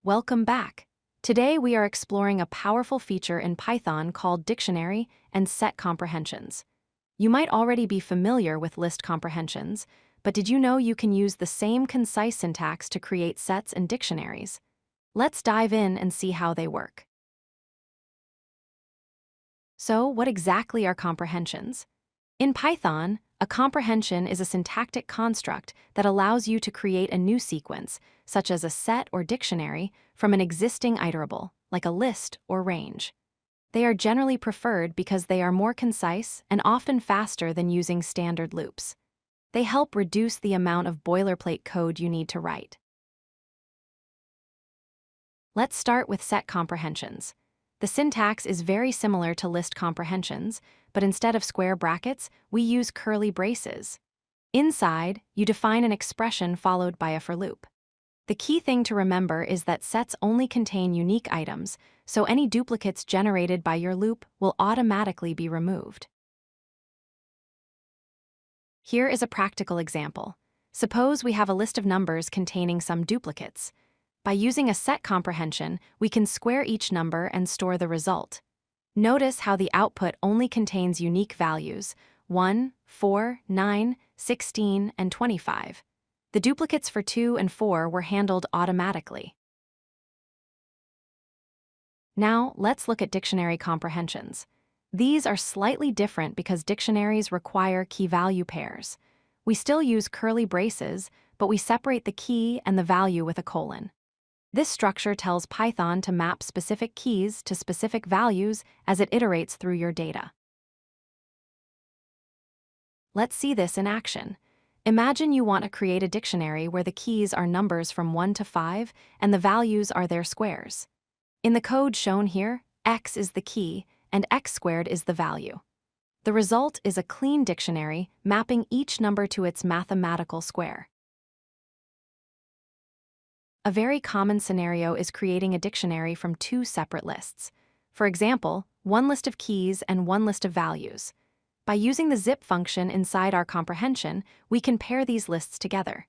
Welcome back. Today we are exploring a powerful feature in Python called Dictionary and Set comprehensions. You might already be familiar with list comprehensions, but did you know you can use the same concise syntax to create sets and dictionaries? Let's dive in and see how they work. So, what exactly are comprehensions? In Python, a comprehension is a syntactic construct that allows you to create a new sequence, such as a set or dictionary, from an existing iterable, like a list or range. They are generally preferred because they are more concise and often faster than using standard loops. They help reduce the amount of boilerplate code you need to write. Let's start with set comprehensions. The syntax is very similar to list comprehensions, but instead of square brackets, we use curly braces. Inside, you define an expression followed by a for loop. The key thing to remember is that sets only contain unique items, so any duplicates generated by your loop will automatically be removed. Here is a practical example. Suppose we have a list of numbers containing some duplicates. By using a set comprehension, we can square each number and store the result. Notice how the output only contains unique values: 1, 4, 9, 16, and 25. The duplicates for 2 and 4 were handled automatically. Now, let's look at dictionary comprehensions. These are slightly different because dictionaries require key-value pairs. We still use curly braces, but we separate the key and the value with a colon. This structure tells Python to map specific keys to specific values as it iterates through your data. Let's see this in action. Imagine you want to create a dictionary where the keys are numbers from 1 to 5 and the values are their squares. In the code shown here, x is the key and x squared is the value. The result is a clean dictionary mapping each number to its mathematical square. A very common scenario is creating a dictionary from two separate lists. For example, one list of keys and one list of values. By using the zip function inside our comprehension, we can pair these lists together.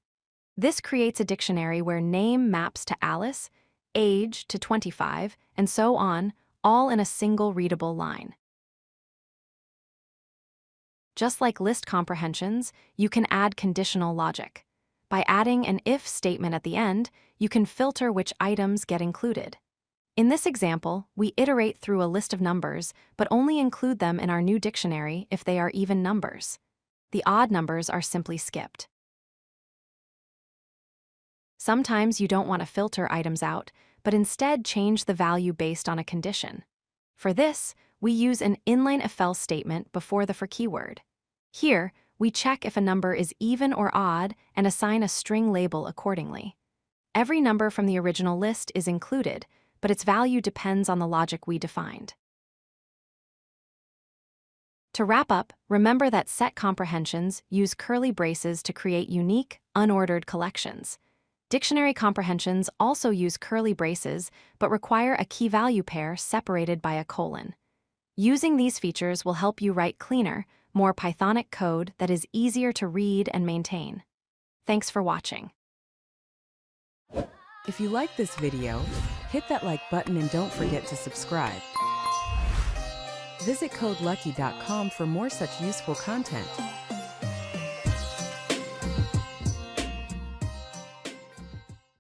This creates a dictionary where name maps to Alice, age to 25, and so on, all in a single readable line. Just like list comprehensions, you can add conditional logic. By adding an if statement at the end, you can filter which items get included. In this example, we iterate through a list of numbers, but only include them in our new dictionary if they are even numbers. The odd numbers are simply skipped. Sometimes you don't want to filter items out, but instead change the value based on a condition. For this, we use an inline if-else statement before the for keyword. Here, we check if a number is even or odd and assign a string label accordingly. Every number from the original list is included, but its value depends on the logic we defined. To wrap up, remember that set comprehensions use curly braces to create unique, unordered collections. Dictionary comprehensions also use curly braces, but require a key-value pair separated by a colon. Using these features will help you write cleaner, more Pythonic code that is easier to read and maintain. Thanks for watching. If you like this video, hit that like button and don't forget to subscribe. Visit codelucky.com for more such useful content.